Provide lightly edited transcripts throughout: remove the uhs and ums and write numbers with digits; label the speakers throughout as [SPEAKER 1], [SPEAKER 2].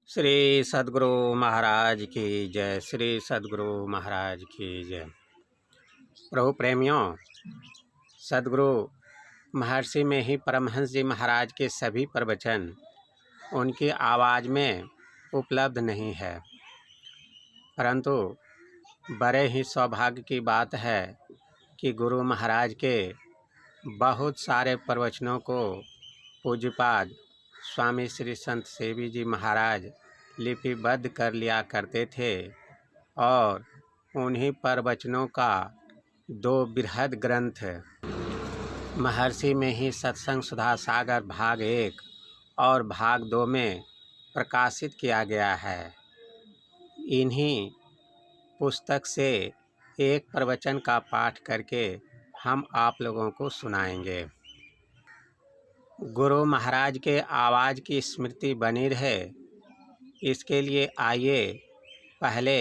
[SPEAKER 1] श्री सद्गुरु महाराज की जय। श्री सद्गुरु महाराज की जय। प्रभु प्रेमियों, सद्गुरु महर्षि में ही परमहंस जी महाराज के सभी प्रवचन उनकी आवाज़ में उपलब्ध नहीं है, परंतु बड़े ही सौभाग्य की बात है कि गुरु महाराज के बहुत सारे प्रवचनों को पूज्यपाद स्वामी श्री संत सेवी जी महाराज लिपिबद्ध कर लिया करते थे और उन्हीं प्रवचनों का 2 बृहद ग्रंथ महर्षि में ही सत्संग सुधा सागर भाग 1 और भाग 2 में प्रकाशित किया गया है। इन्हीं पुस्तक से एक प्रवचन का पाठ करके हम आप लोगों को सुनाएंगे। गुरु महाराज के आवाज़ की स्मृति बनी रहे, इसके लिए आइए पहले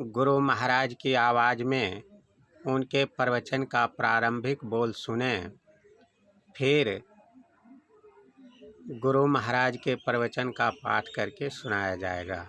[SPEAKER 1] गुरु महाराज की आवाज़ में उनके प्रवचन का प्रारंभिक बोल सुने, फिर गुरु महाराज के प्रवचन का पाठ करके सुनाया जाएगा।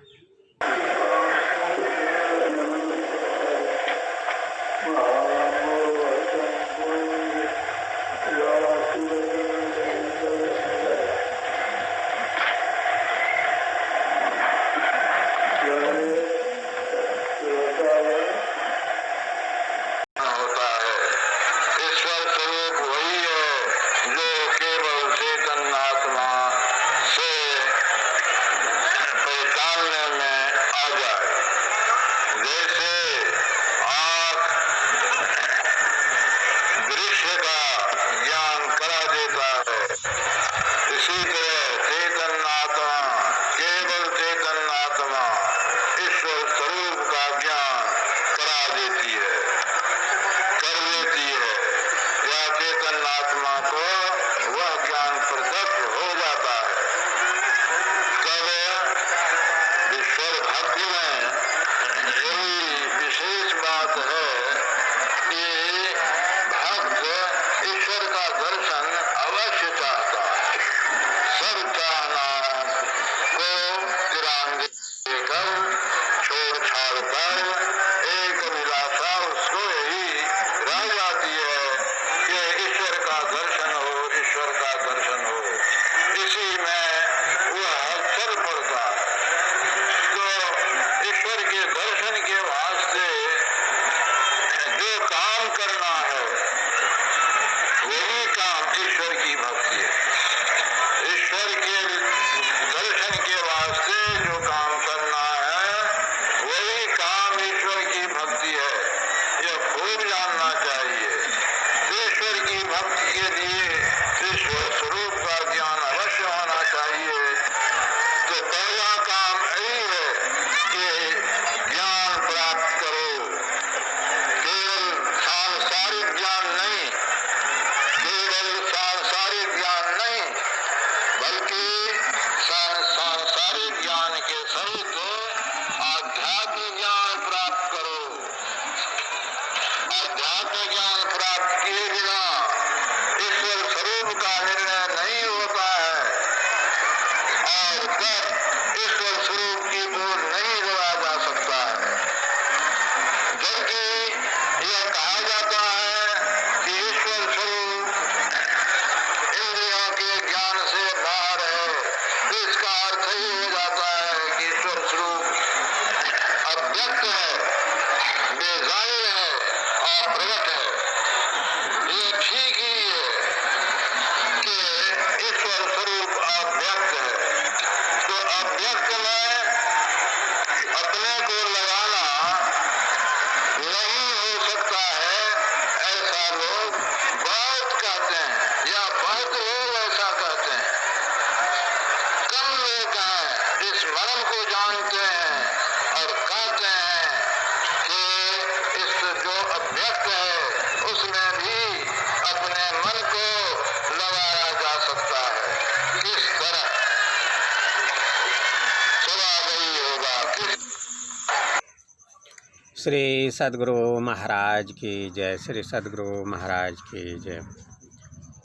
[SPEAKER 1] श्री सद्गुरु महाराज की जय। श्री सद्गुरु महाराज की जय।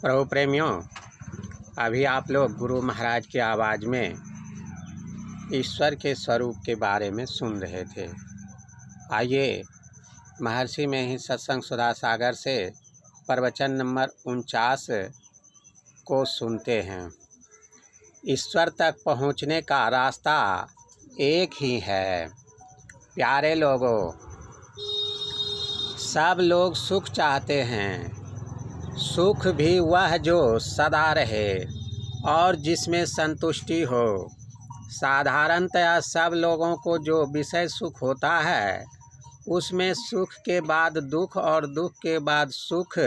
[SPEAKER 1] प्रभु प्रेमियों, अभी आप लोग गुरु महाराज की आवाज़ में ईश्वर के स्वरूप के बारे में सुन रहे थे। आइए महर्षि में ही सत्संग सुधा सागर से प्रवचन नंबर 49 को सुनते हैं। ईश्वर तक पहुँचने का रास्ता एक ही है। प्यारे लोगों, सब लोग सुख चाहते हैं। सुख भी वह जो सदा रहे और जिसमें संतुष्टि हो। साधारणतया सब लोगों को जो विषय सुख होता है उसमें सुख के बाद दुख और दुख के बाद सुख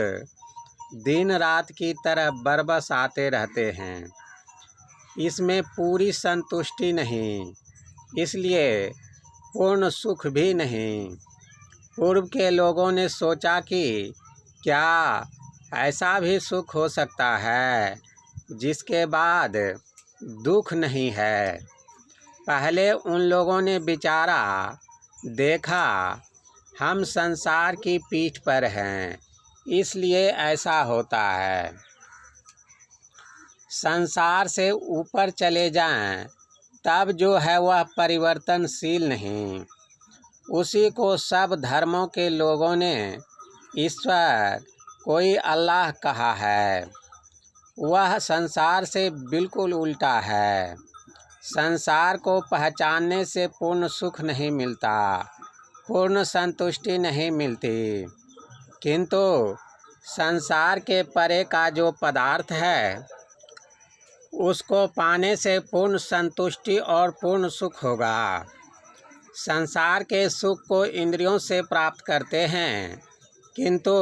[SPEAKER 1] दिन रात की तरह बरबस आते रहते हैं। इसमें पूरी संतुष्टि नहीं, इसलिए पूर्ण सुख भी नहीं। पूर्व के लोगों ने सोचा कि क्या ऐसा भी सुख हो सकता है जिसके बाद दुख नहीं है। पहले उन लोगों ने विचारा, देखा हम संसार की पीठ पर हैं, इसलिए ऐसा होता है। संसार से ऊपर चले जाएं, तब जो है वह परिवर्तनशील नहीं। उसी को सब धर्मों के लोगों ने ईश्वर, कोई अल्लाह कहा है। वह संसार से बिल्कुल उल्टा है। संसार को पहचानने से पूर्ण सुख नहीं मिलता, पूर्ण संतुष्टि नहीं मिलती, किंतु संसार के परे का जो पदार्थ है उसको पाने से पूर्ण संतुष्टि और पूर्ण सुख होगा। संसार के सुख को इंद्रियों से प्राप्त करते हैं, किंतु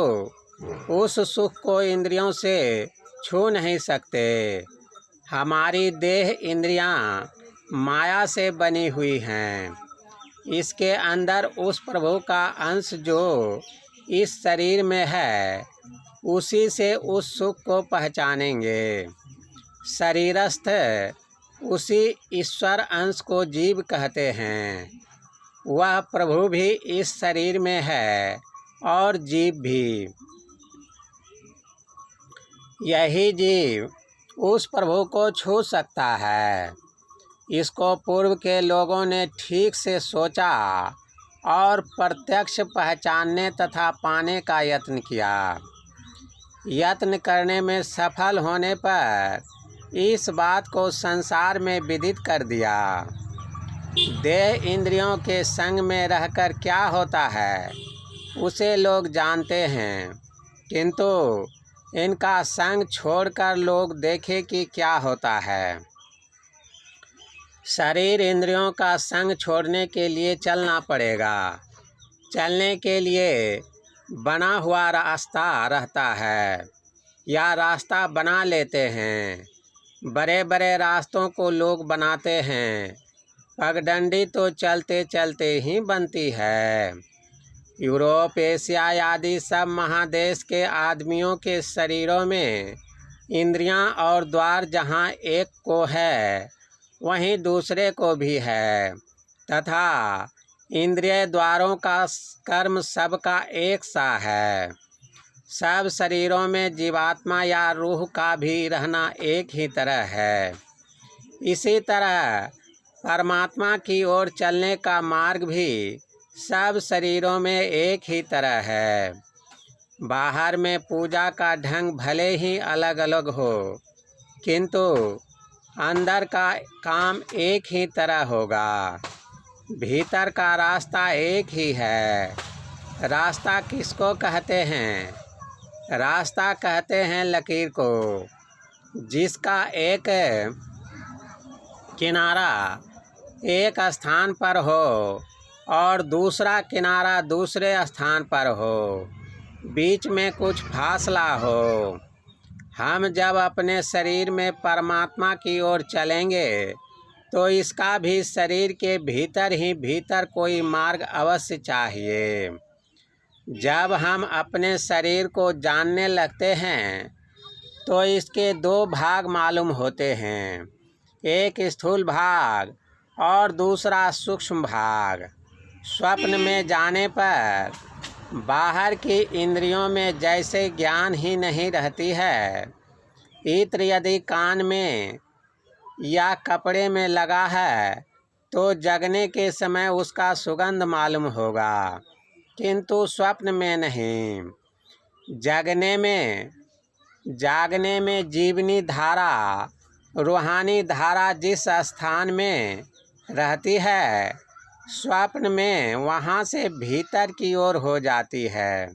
[SPEAKER 1] उस सुख को इंद्रियों से छू नहीं सकते। हमारी देह इंद्रियां माया से बनी हुई हैं। इसके अंदर उस प्रभु का अंश जो इस शरीर में है, उसी से उस सुख को पहचानेंगे। शरीरस्थ उसी ईश्वर अंश को जीव कहते हैं। वह प्रभु भी इस शरीर में है और जीव भी। यही जीव उस प्रभु को छू सकता है। इसको पूर्व के लोगों ने ठीक से सोचा और प्रत्यक्ष पहचानने तथा पाने का यत्न किया। यत्न करने में सफल होने पर इस बात को संसार में विदित कर दिया। देह इंद्रियों के संग में रहकर क्या होता है उसे लोग जानते हैं, किंतु इनका संग छोड़कर लोग देखें कि क्या होता है। शरीर इंद्रियों का संग छोड़ने के लिए चलना पड़ेगा। चलने के लिए बना हुआ रास्ता रहता है या रास्ता बना लेते हैं। बड़े बड़े रास्तों को लोग बनाते हैं, पगडंडी तो चलते चलते ही बनती है। यूरोप, एशिया आदि सब महादेश के आदमियों के शरीरों में इंद्रियां और द्वार जहां एक को है वहीं दूसरे को भी है, तथा इंद्रिय द्वारों का कर्म सबका एक सा है। सब शरीरों में जीवात्मा या रूह का भी रहना एक ही तरह है। इसी तरह परमात्मा की ओर चलने का मार्ग भी सब शरीरों में एक ही तरह है। बाहर में पूजा का ढंग भले ही अलग अलग हो, किंतु अंदर का काम एक ही तरह होगा। भीतर का रास्ता एक ही है। रास्ता किसको कहते हैं? रास्ता कहते हैं लकीर को, जिसका एक किनारा एक स्थान पर हो और दूसरा किनारा दूसरे स्थान पर हो, बीच में कुछ फासला हो। हम जब अपने शरीर में परमात्मा की ओर चलेंगे तो इसका भी शरीर के भीतर ही भीतर कोई मार्ग अवश्य चाहिए। जब हम अपने शरीर को जानने लगते हैं तो इसके दो भाग मालूम होते हैं, एक स्थूल भाग और दूसरा सूक्ष्म भाग। स्वप्न में जाने पर बाहर की इंद्रियों में जैसे ज्ञान ही नहीं रहती है, इत्र यदि कान में या कपड़े में लगा है तो जगने के समय उसका सुगंध मालूम होगा, किंतु स्वप्न में नहीं। जागने में जीवनी धारा, रूहानी धारा जिस स्थान में रहती है, स्वप्न में वहाँ से भीतर की ओर हो जाती है।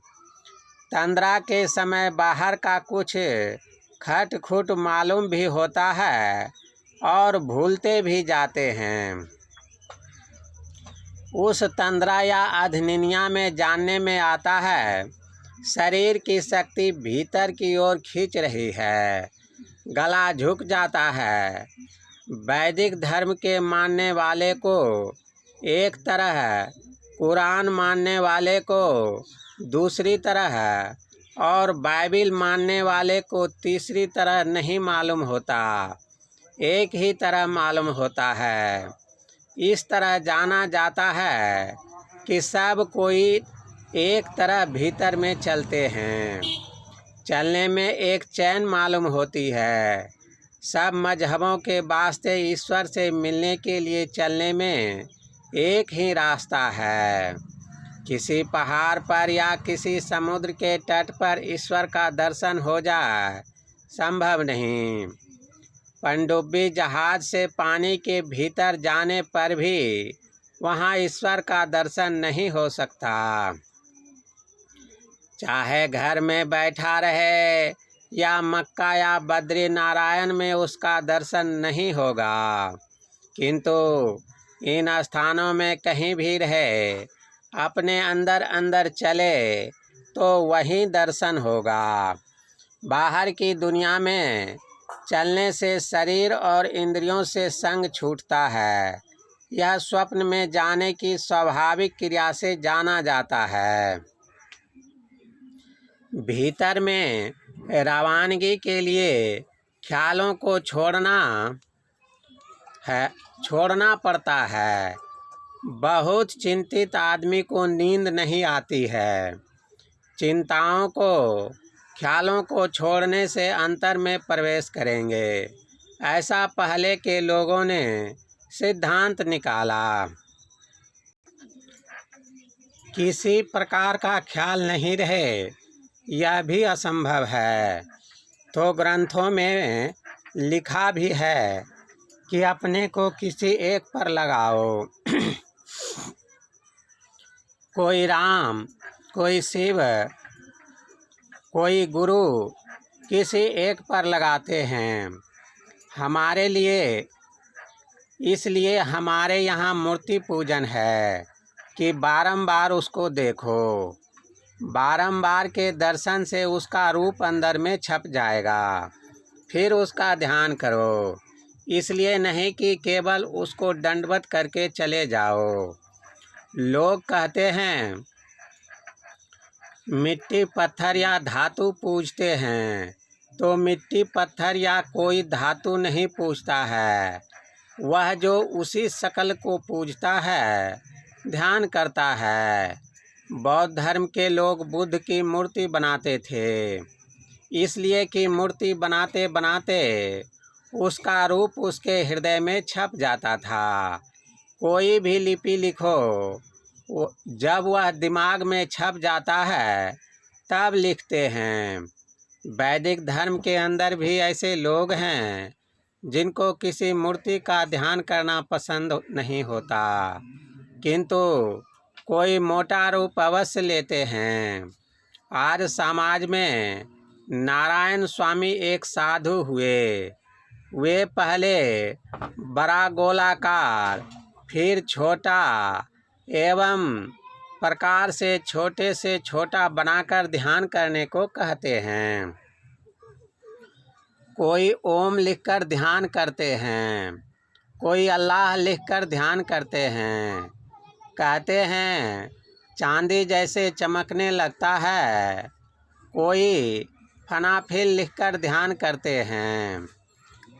[SPEAKER 1] तंद्रा के समय बाहर का कुछ खट खुट मालूम भी होता है और भूलते भी जाते हैं। उस तंद्रा या अधनिनिया में जानने में आता है शरीर की शक्ति भीतर की ओर खींच रही है, गला झुक जाता है। वैदिक धर्म के मानने वाले को एक तरह, कुरान मानने वाले को दूसरी तरह और बाइबिल मानने वाले को तीसरी तरह नहीं मालूम होता, एक ही तरह मालूम होता है। इस तरह जाना जाता है कि सब कोई एक तरह भीतर में चलते हैं। चलने में एक चैन मालूम होती है। सब मजहबों के वास्ते ईश्वर से मिलने के लिए चलने में एक ही रास्ता है। किसी पहाड़ पर या किसी समुद्र के तट पर ईश्वर का दर्शन हो जाए, संभव नहीं। पनडुब्बी जहाज से पानी के भीतर जाने पर भी वहाँ ईश्वर का दर्शन नहीं हो सकता। चाहे घर में बैठा रहे या मक्का या बद्री नारायण में, उसका दर्शन नहीं होगा। किंतु इन स्थानों में कहीं भी रहे, अपने अंदर अंदर चले तो वहीं दर्शन होगा। बाहर की दुनिया में चलने से शरीर और इंद्रियों से संग छूटता है। यह स्वप्न में जाने की स्वाभाविक क्रिया से जाना जाता है। भीतर में रवानगी के लिए ख्यालों को छोड़ना पड़ता है। बहुत चिंतित आदमी को नींद नहीं आती है। चिंताओं को, ख्यालों को छोड़ने से अंतर में प्रवेश करेंगे, ऐसा पहले के लोगों ने सिद्धांत निकाला। किसी प्रकार का ख्याल नहीं रहे, यह भी असंभव है। तो ग्रंथों में लिखा भी है कि अपने को किसी एक पर लगाओ। कोई राम, कोई शिव, कोई गुरु, किसी एक पर लगाते हैं। हमारे लिए, इसलिए हमारे यहाँ मूर्ति पूजन है कि बारंबार उसको देखो। बारंबार के दर्शन से उसका रूप अंदर में छप जाएगा, फिर उसका ध्यान करो। इसलिए नहीं कि केवल उसको दंडवत करके चले जाओ। लोग कहते हैं मिट्टी पत्थर या धातु पूजते हैं, तो मिट्टी पत्थर या कोई धातु नहीं पूजता है। वह जो उसी शकल को पूजता है, ध्यान करता है। बौद्ध धर्म के लोग बुद्ध की मूर्ति बनाते थे, इसलिए कि मूर्ति बनाते बनाते उसका रूप उसके हृदय में छप जाता था। कोई भी लिपि लिखो, जब वह दिमाग में छप जाता है तब लिखते हैं। वैदिक धर्म के अंदर भी ऐसे लोग हैं जिनको किसी मूर्ति का ध्यान करना पसंद नहीं होता, किंतु कोई मोटा रूप अवश्य लेते हैं। आज समाज में नारायण स्वामी एक साधु हुए। वे पहले बड़ा गोलाकार, फिर छोटा एवं प्रकार से छोटा बनाकर ध्यान करने को कहते हैं। कोई ओम लिखकर ध्यान करते हैं, कोई अल्लाह लिखकर ध्यान करते हैं। कहते हैं चांदी जैसे चमकने लगता है। कोई फनाफिल लिखकर ध्यान करते हैं,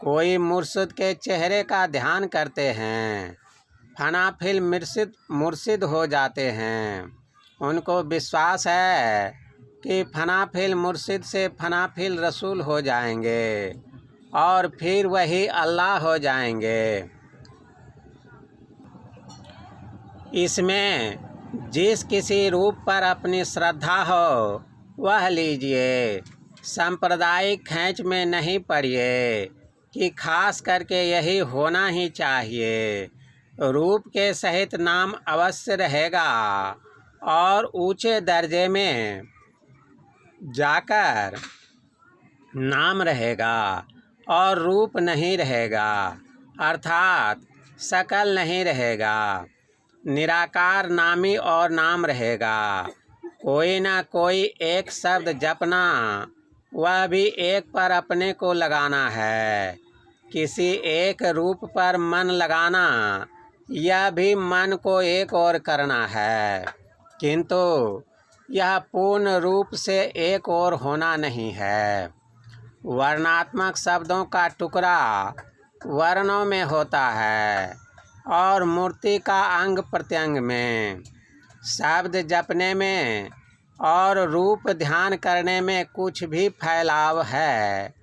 [SPEAKER 1] कोई मुर्शिद के चेहरे का ध्यान करते हैं। फनाफिल मुर्शिद हो जाते हैं। उनको विश्वास है कि फनाफिल मुर्शिद से फनाफिल रसूल हो जाएंगे और फिर वही अल्लाह हो जाएंगे। इसमें जिस किसी रूप पर अपनी श्रद्धा हो वह लीजिए। सांप्रदायिक खींच में नहीं पड़िए कि खास करके यही होना ही चाहिए। रूप के सहित नाम अवश्य रहेगा और ऊंचे दर्जे में जाकर नाम रहेगा और रूप नहीं रहेगा, अर्थात शकल नहीं रहेगा। निराकार नामी और नाम रहेगा। कोई ना कोई एक शब्द जपना, वह भी एक पर अपने को लगाना है। किसी एक रूप पर मन लगाना, यह भी मन को एक और करना है, किंतु यह पूर्ण रूप से एक और होना नहीं है। वर्णात्मक शब्दों का टुकड़ा वर्णों में होता है और मूर्ति का अंग प्रत्यंग में। शब्द जपने में और रूप ध्यान करने में कुछ भी फैलाव है,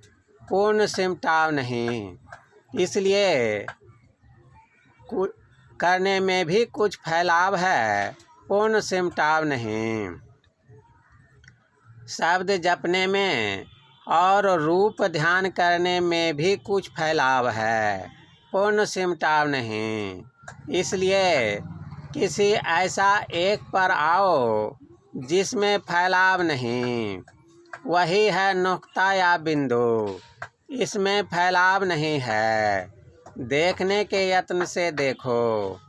[SPEAKER 1] पूर्ण सिमटाव नहीं। इसलिए करने में भी कुछ फैलाव है, पूर्ण सिमटाव नहीं। शब्द जपने में और रूप ध्यान करने में भी कुछ फैलाव है, पूर्ण सिमटाव नहीं। इसलिए किसी ऐसा एक पर आओ जिसमें फैलाव नहीं, वही है नुक्ता या बिंदु। इसमें फैलाव नहीं है। देखने के यत्न से देखो,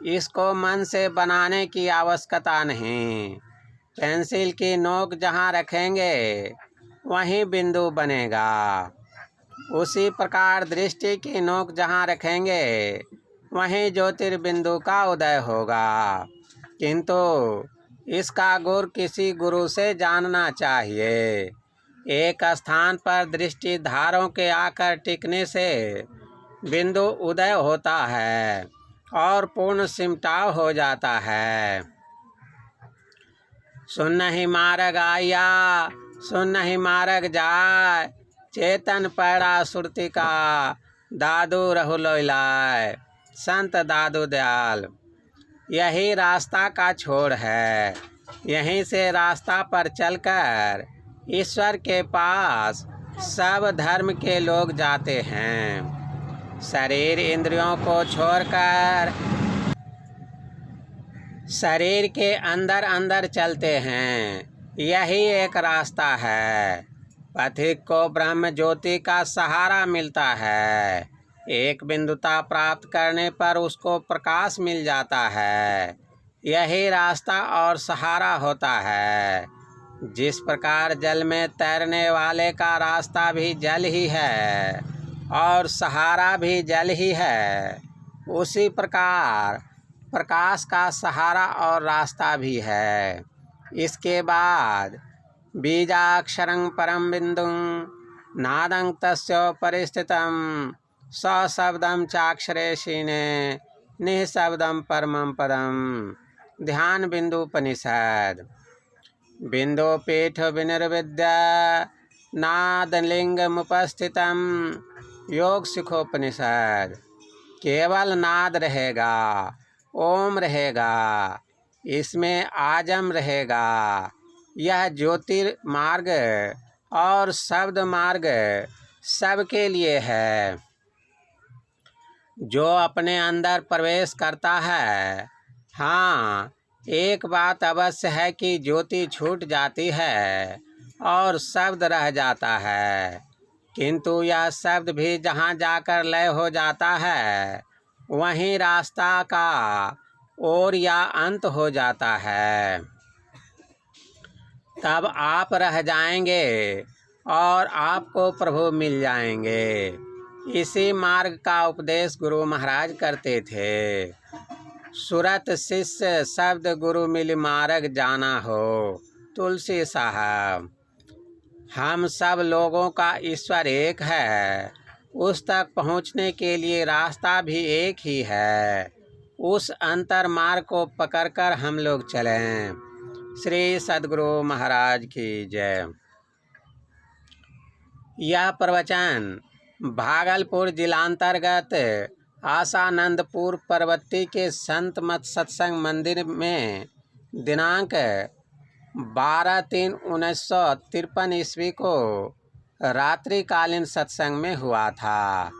[SPEAKER 1] इसको मन से बनाने की आवश्यकता नहीं। पेंसिल की नोक जहाँ रखेंगे वहीं बिंदु बनेगा। उसी प्रकार दृष्टि की नोक जहाँ रखेंगे वहीं ज्योतिर्बिंदु का उदय होगा। किंतु इसका गुर किसी गुरु से जानना चाहिए। एक स्थान पर दृष्टि धारों के आकर टिकने से बिंदु उदय होता है और पूर्ण सिमटाव हो जाता है। सुनहि मार्ग आया, सुनहि मार्ग जाय, चेतन पैड़ा सुरति का, दादू रहु लोइलाय। संत दादू दयाल। यही रास्ता का छोर है। यहीं से रास्ता पर चलकर ईश्वर के पास सब धर्म के लोग जाते हैं। शरीर इंद्रियों को छोड़कर शरीर के अंदर अंदर चलते हैं। यही एक रास्ता है। पथिक को ब्रह्म ज्योति का सहारा मिलता है। एक बिंदुता प्राप्त करने पर उसको प्रकाश मिल जाता है। यही रास्ता और सहारा होता है। जिस प्रकार जल में तैरने वाले का रास्ता भी जल ही है और सहारा भी जल ही है, उसी प्रकार प्रकाश का सहारा और रास्ता भी है। इसके बाद बीजाक्षरं परम बिंदुं नादं तस्य परिस्थितं सशब्दं चाक्षरे क्षीणे निःशब्दं परमं पदं। ध्यान बिंदुपनिषद। बिंदुपीठ विनिर्विद्य नादलिंगमुपस्थितं योग सुखोपनिषद। केवल नाद रहेगा, ओम रहेगा, इसमें आजम रहेगा। यह ज्योतिर्मार्ग और शब्द मार्ग सबके लिए है। जो अपने अंदर प्रवेश करता है, हाँ, एक बात अवश्य है कि ज्योति छूट जाती है और शब्द रह जाता है, किंतु यह शब्द भी जहाँ जाकर लय हो जाता है वहीं रास्ता का ओर या अंत हो जाता है। तब आप रह जाएंगे और आपको प्रभु मिल जाएंगे। इसी मार्ग का उपदेश गुरु महाराज करते थे। सुरत शिष्य शब्द गुरु मिल मार्ग जाना हो। तुलसी साहब। हम सब लोगों का ईश्वर एक है। उस तक पहुँचने के लिए रास्ता भी एक ही है। उस अंतर मार्ग को पकड़कर हम लोग चलें। श्री सद्गुरु महाराज की जय। यह प्रवचन भागलपुर जिलांतर्गत आसानंदपुर परबत्ती के संत मत सत्संग मंदिर में दिनांक 12/3/1953 ईस्वी को रात्रिकालीन सत्संग में हुआ था।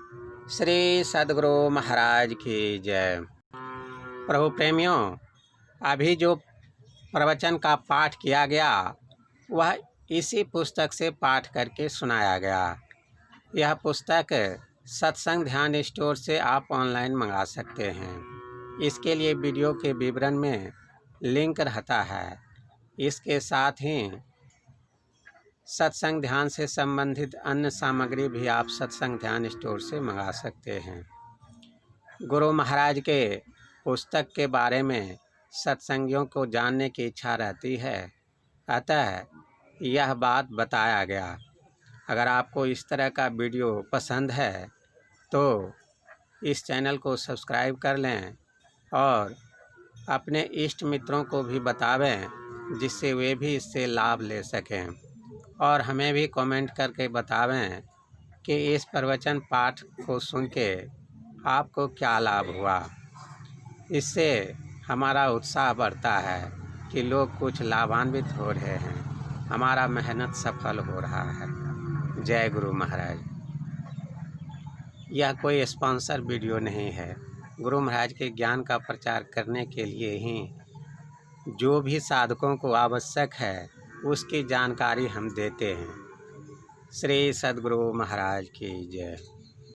[SPEAKER 1] श्री सद्गुरु महाराज की जय। प्रभु प्रेमियों, अभी जो प्रवचन का पाठ किया गया वह इसी पुस्तक से पाठ करके सुनाया गया। यह पुस्तक सत्संग ध्यान स्टोर से आप ऑनलाइन मंगा सकते हैं। इसके लिए वीडियो के विवरण में लिंक रहता है। इसके साथ ही सत्संग ध्यान से संबंधित अन्य सामग्री भी आप सत्संग ध्यान स्टोर से मंगा सकते हैं। गुरु महाराज के पुस्तक के बारे में सत्संगियों को जानने की इच्छा रहती है, अतः यह बात बताया गया। अगर आपको इस तरह का वीडियो पसंद है तो इस चैनल को सब्सक्राइब कर लें और अपने इष्ट मित्रों को भी बतावें, जिससे वे भी इससे लाभ ले सकें। और हमें भी कमेंट करके बतावें कि इस प्रवचन पाठ को सुन के आपको क्या लाभ हुआ। इससे हमारा उत्साह बढ़ता है कि लोग कुछ लाभान्वित हो रहे हैं, हमारा मेहनत सफल हो रहा है। जय गुरु महाराज। यह कोई स्पॉन्सर वीडियो नहीं है। गुरु महाराज के ज्ञान का प्रचार करने के लिए ही जो भी साधकों को आवश्यक है उसकी जानकारी हम देते हैं। श्री सद्गुरु महाराज की जय।